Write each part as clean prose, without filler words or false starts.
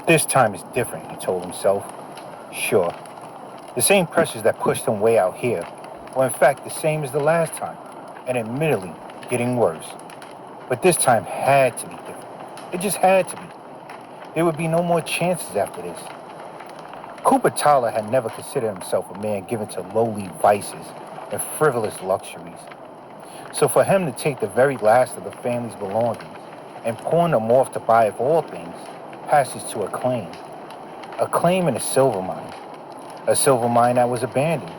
This time is different, he told himself. Sure, the same pressures that pushed him way out here were in fact the same as the last time, and admittedly getting worse. But this time had to be different. It just had to be. There would be no more chances after this. Cooper Tyler had never considered himself a man given to lowly vices and frivolous luxuries. So for him to take the very last of the family's belongings and pawn them off to buy, of all things, passes to a claim. A claim in a silver mine. A silver mine that was abandoned.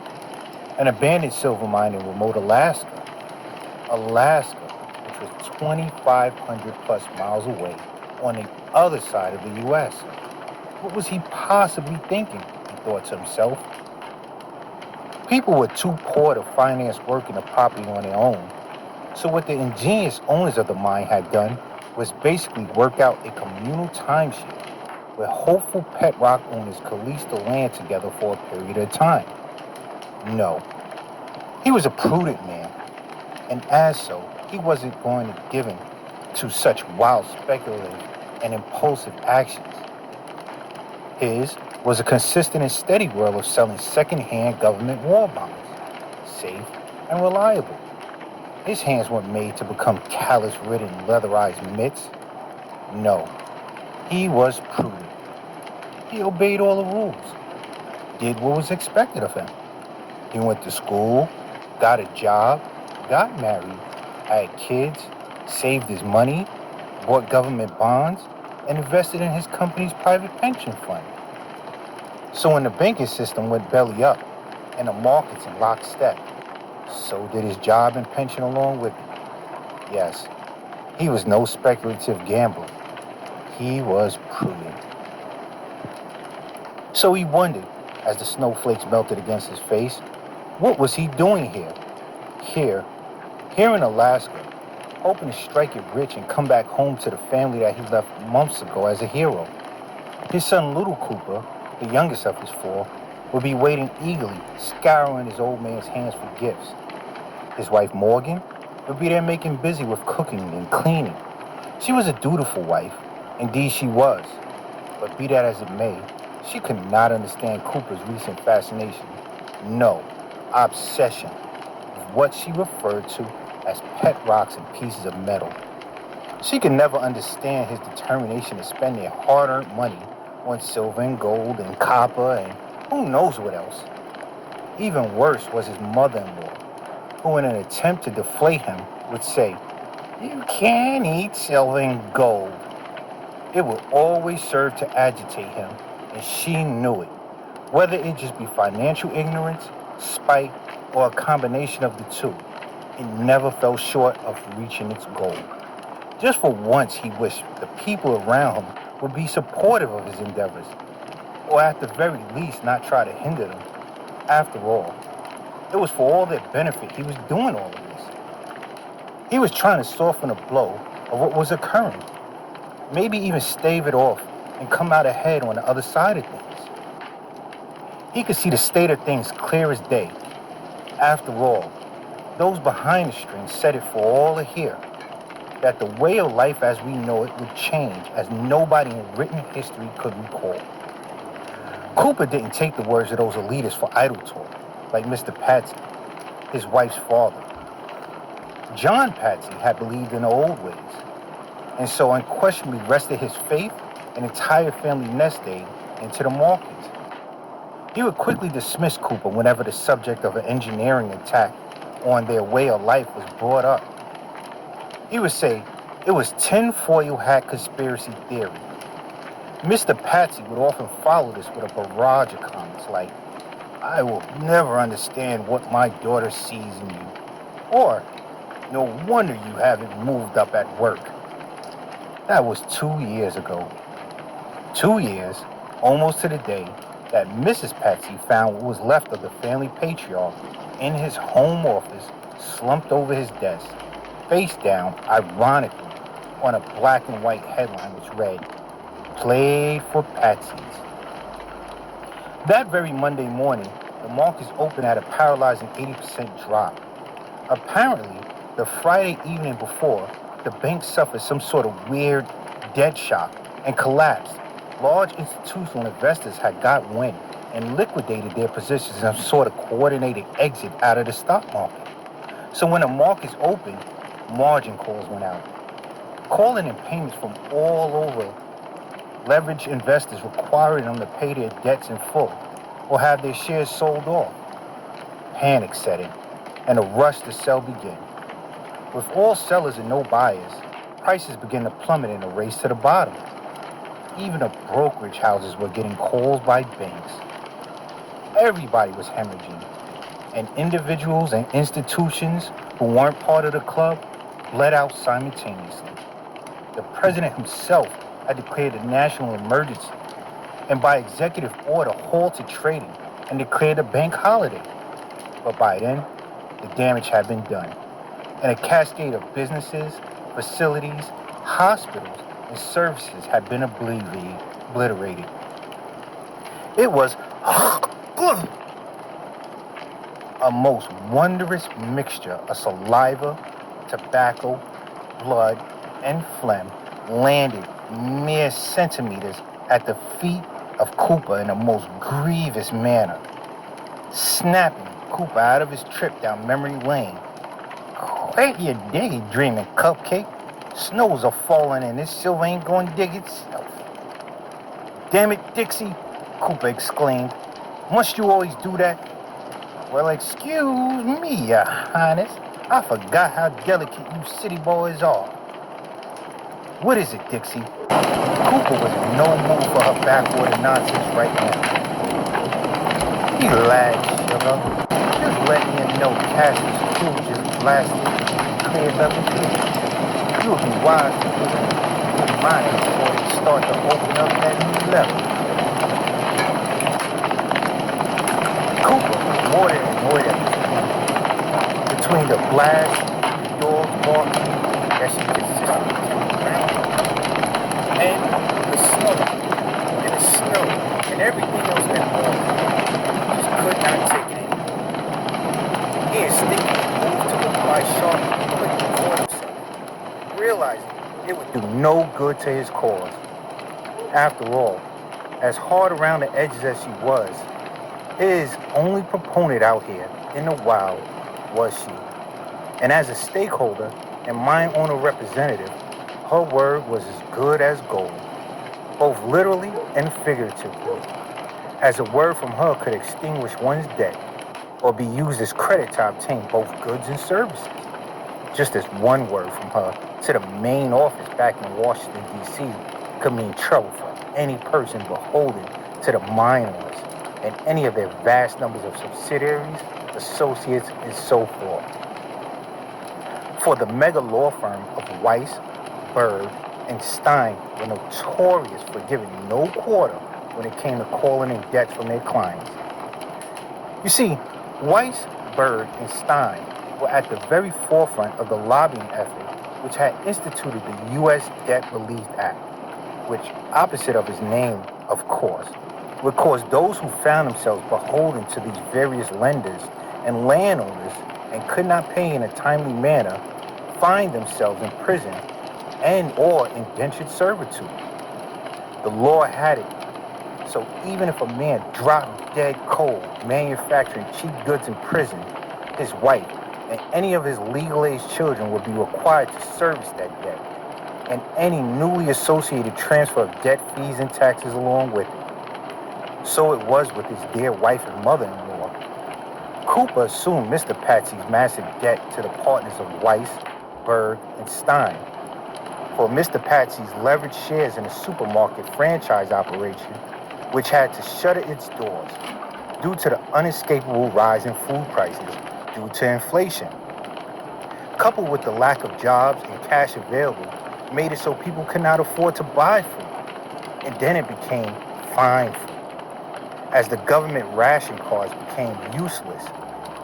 An abandoned silver mine in remote Alaska. Alaska, which was 2,500 plus miles away on the other side of the U.S. What was he possibly thinking, he thought to himself. People were too poor to finance working the property on their own. So what the ingenious owners of the mine had done was basically work out a communal timeshare where hopeful pet rock owners could lease the land together for a period of time. No, he was a prudent man, and as so, he wasn't going to give in to such wild, speculative, and impulsive actions. His was a consistent and steady world of selling second-hand government war bonds, safe and reliable. His hands weren't made to become callus-ridden, leatherized mitts. No, he was prudent. He obeyed all the rules, did what was expected of him. He went to school, got a job, got married, had kids, saved his money, bought government bonds, and invested in his company's private pension fund. So when the banking system went belly up and the markets in lockstep, so did his job and pension along with it. Yes, he was no speculative gambler. He was prudent. So he wondered, as the snowflakes melted against his face, what was he doing here? Here in Alaska, hoping to strike it rich and come back home to the family that he left months ago as a hero. His son, Little Cooper, the youngest of his four, would be waiting eagerly, scouring his old man's hands for gifts. His wife, Morgan, would be there making busy with cooking and cleaning. She was a dutiful wife. Indeed, she was. But be that as it may, she could not understand Cooper's recent fascination. No, obsession with what she referred to as pet rocks and pieces of metal. She could never understand his determination to spend their hard-earned money on silver and gold and copper and who knows what else. Even worse was his mother-in-law, who in an attempt to deflate him would say, "You can't eat silver and gold." It would always serve to agitate him, and she knew it, whether it just be financial ignorance, spite, or a combination of the two. It never fell short of reaching its goal. Just for once, he wished the people around him would be supportive of his endeavors, or at the very least not try to hinder them. After all, it was for all their benefit he was doing all of this. He was trying to soften the blow of what was occurring, maybe even stave it off and come out ahead on the other side of things. He could see the state of things clear as day. After all, those behind the strings said it for all to hear, that the way of life as we know it would change as nobody in written history could recall. Cooper didn't take the words of those elitists for idle talk, like Mr. Patsy, his wife's father. John Patsy had believed in the old ways, and so unquestionably rested his faith and entire family nest egg into the markets. He would quickly dismiss Cooper whenever the subject of an engineering attack on their way of life was brought up. He would say it was tinfoil hat conspiracy theory. Mr. Patsy would often follow this with a barrage of comments like, "I will never understand what my daughter sees in you," or, "No wonder you haven't moved up at work." That was 2 years ago. 2 years, almost to the day, that Mrs. Patsy found what was left of the family patriarch in his home office, slumped over his desk, face down, ironically, on a black and white headline which read, "Played for Patsy's." That very Monday morning, the markets opened at a paralyzing 80% drop. Apparently, the Friday evening before, the bank suffered some sort of weird dead shock and collapsed, Large institutional investors had got wind and liquidated their positions in some sort of coordinated exit out of the stock market. So when the markets opened, margin calls went out, calling in payments from all over, leveraged investors requiring them to pay their debts in full or have their shares sold off. Panic set in, and a rush to sell began. With all sellers and no buyers, prices began to plummet in a race to the bottom. Even the brokerage houses were getting calls by banks. Everybody was hemorrhaging, and individuals and institutions who weren't part of the club bled out simultaneously. The president himself had declared a national emergency and by executive order halted trading and declared a bank holiday. But by then, the damage had been done, and a cascade of businesses, facilities, hospitals, and services had been obliterated. It was a most wondrous mixture of saliva, tobacco, blood, and phlegm landed mere centimeters at the feet of Cooper in a most grievous manner, snapping Cooper out of his trip down memory lane. Quit your daydreaming, cupcake. Snows are falling and this silver ain't going to dig itself. Damn it, Dixie, Cooper exclaimed. Must you always do that? Well, excuse me, Your Highness. I forgot how delicate you city boys are. What is it, Dixie? Cooper was in no mood for her backwater nonsense right now. Relax, sugar. Just letting you know Cassie's crew just blasted and cleared up the clear. You'll be wise to do it. Good mind before they start to open up that new level. Cooper was more than annoyed at this point. Between the blast, the dogs barking, that she consistently kept around, and the smoke, and the snow, and everything else that morning, just could not take it anymore. He instinctively moved to reply sharply, but he caught himself, realizing it would do no good to his cause. After all, as hard around the edges as she was, his only proponent out here in the wild was she. And as a stakeholder and mine owner representative, her word was as good as gold, both literally and figuratively, as a word from her could extinguish one's debt or be used as credit to obtain both goods and services. Just as one word from her to the main office back in Washington, D.C. could mean trouble for any person beholden to the mine owners and any of their vast numbers of subsidiaries, associates, and so forth. For the mega law firm of Weiss, Berg, and Stein were notorious for giving no quarter when it came to calling in debts from their clients. You see, Weiss, Berg, and Stein were at the very forefront of the lobbying effort which had instituted the U.S. Debt Relief Act, which, opposite of its name, of course, would cause those who found themselves beholden to these various lenders and landowners and could not pay in a timely manner find themselves in prison and or indentured servitude. The law had it, so even if a man dropped dead cold manufacturing cheap goods in prison, his wife and any of his legal-age children would be required to service that debt, and any newly associated transfer of debt fees and taxes along with it. So it was with his dear wife and mother-in-law. Cooper assumed Mr. Patsy's massive debt to the partners of Weiss, Berg, and Stein. For Mr. Patsy's leveraged shares in a supermarket franchise operation, which had to shutter its doors due to the unescapable rise in food prices due to inflation. Coupled with the lack of jobs and cash available, made it so people could not afford to buy food. And then it became fine food, as the government ration cards became useless,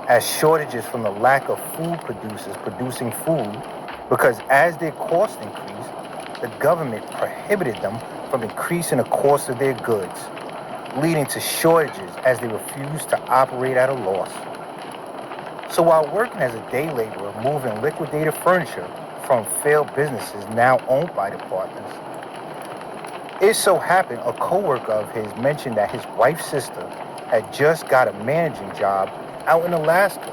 as shortages from the lack of food producers producing food, because as their costs increased, the government prohibited them from increasing the cost of their goods, leading to shortages as they refused to operate at a loss. So while working as a day laborer moving liquidated furniture from failed businesses now owned by the partners, It so happened a coworker of his mentioned that his wife's sister had just got a managing job out in Alaska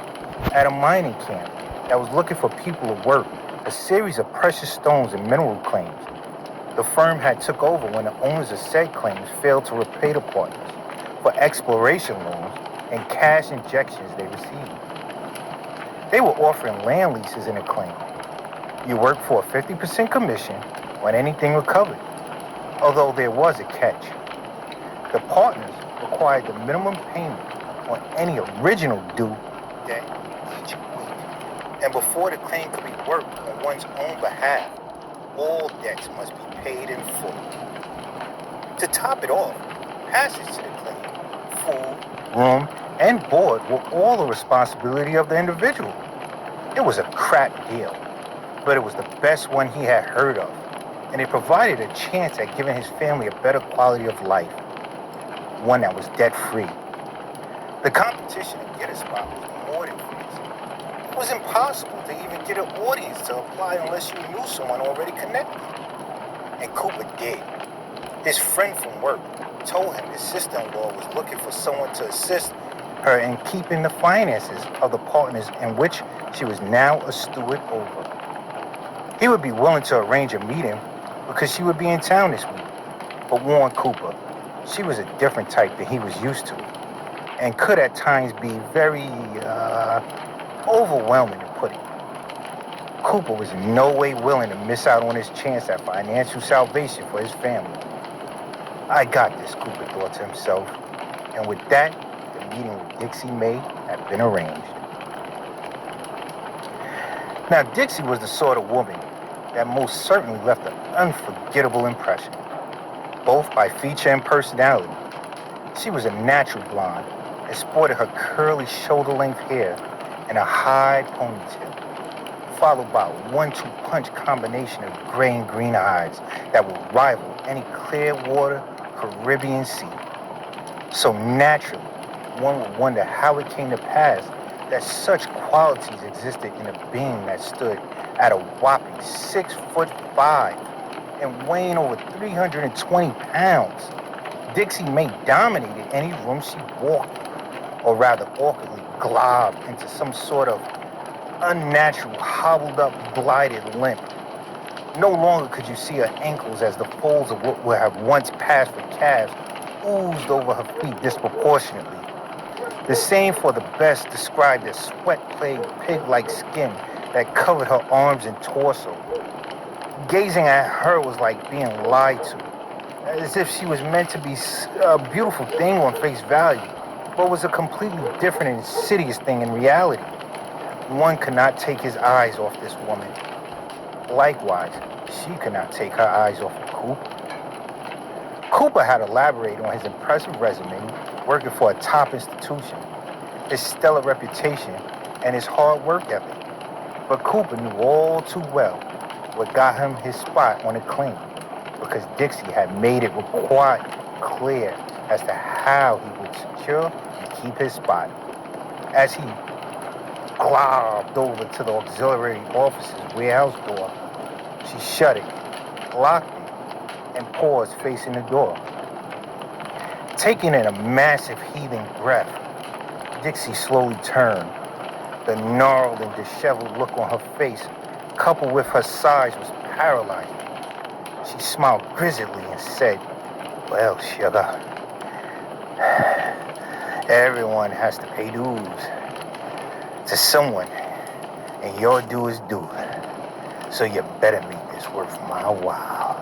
at a mining camp that was looking for people to work a series of precious stones and mineral claims. The firm had took over when the owners of said claims failed to repay the partners for exploration loans and cash injections they received. They were offering land leases in a claim. You work for a 50% commission on anything recovered, although there was a catch. The partners required the minimum payment on any original due debt each week, and before the claim could be worked on one's own behalf, all debts must be paid in full. To top it off, passage to the claim, food, room, and board were all the responsibility of the individual. It was a crap deal, but it was the best one he had heard of, and it provided a chance at giving his family a better quality of life, one that was debt-free. The competition to get a spot was more than fierce. It was impossible to even get an audience to apply unless you knew someone already connected. And Cooper did. His friend from work told him his sister-in-law was looking for someone to assist her in keeping the finances of the partners in which she was now a steward over. He would be willing to arrange a meeting because she would be in town this week, but warned Cooper she was a different type than he was used to and could at times be very overwhelming, to put it. Cooper was in no way willing to miss out on his chance at financial salvation for his family. I got this, Cooper thought to himself, and with that, the meeting with Dixie May had been arranged. Now, Dixie was the sort of woman that most certainly left an unforgettable impression, both by feature and personality. She was a natural blonde and sported her curly shoulder-length hair in a high ponytail, followed by a 1-2 punch combination of gray and green eyes that would rival any Clearwater Caribbean sea. So naturally, one would wonder how it came to pass that such qualities existed in a being that stood at a whopping 6'5" and weighing over 320 pounds. Dixie May dominated any room she walked in, or rather awkwardly globbed into some sort of unnatural, hobbled-up, glided limp. No longer could you see her ankles as the folds of what would have once passed for calves oozed over her feet disproportionately. The same for the best described as sweat-plagued pig-like skin that covered her arms and torso. Gazing at her was like being lied to, as if she was meant to be a beautiful thing on face value, but was a completely different and insidious thing in reality. One could not take his eyes off this woman. Likewise, she could not take her eyes off of Cooper. Cooper had elaborated on his impressive resume working for a top institution, his stellar reputation, and his hard work ethic. But Cooper knew all too well what got him his spot on the claim, because Dixie had made it quite clear as to how he would secure and keep his spot. As he globbed over to the auxiliary officer's warehouse door, she shut it, locked it, and paused facing the door. Taking in a massive heaving breath, Dixie slowly turned. The gnarled and disheveled look on her face, coupled with her size, was paralyzing. She smiled grizzly and said, "Well, sugar, everyone has to pay dues to someone, and your due is due, so you better make this worth my while."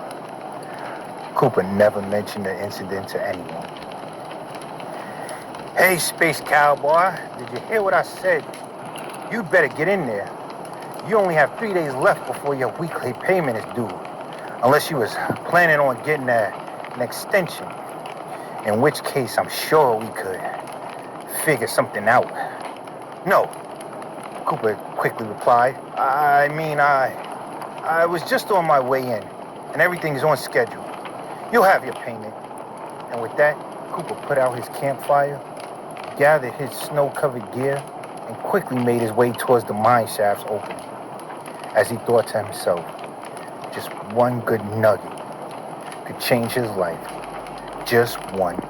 Cooper never mentioned the incident to anyone. "Hey, space cowboy, did you hear what I said? You'd better get in there. You only have 3 days left before your weekly payment is due, unless you was planning on getting an extension, in which case I'm sure we could figure something out." "No," Cooper quickly replied. I was just on my way in, and everything is on schedule. You'll have your payment." And with that, Cooper put out his campfire, gathered his snow-covered gear, and quickly made his way towards the mine shaft's opening. As he thought to himself, just one good nugget, could change his life. Just one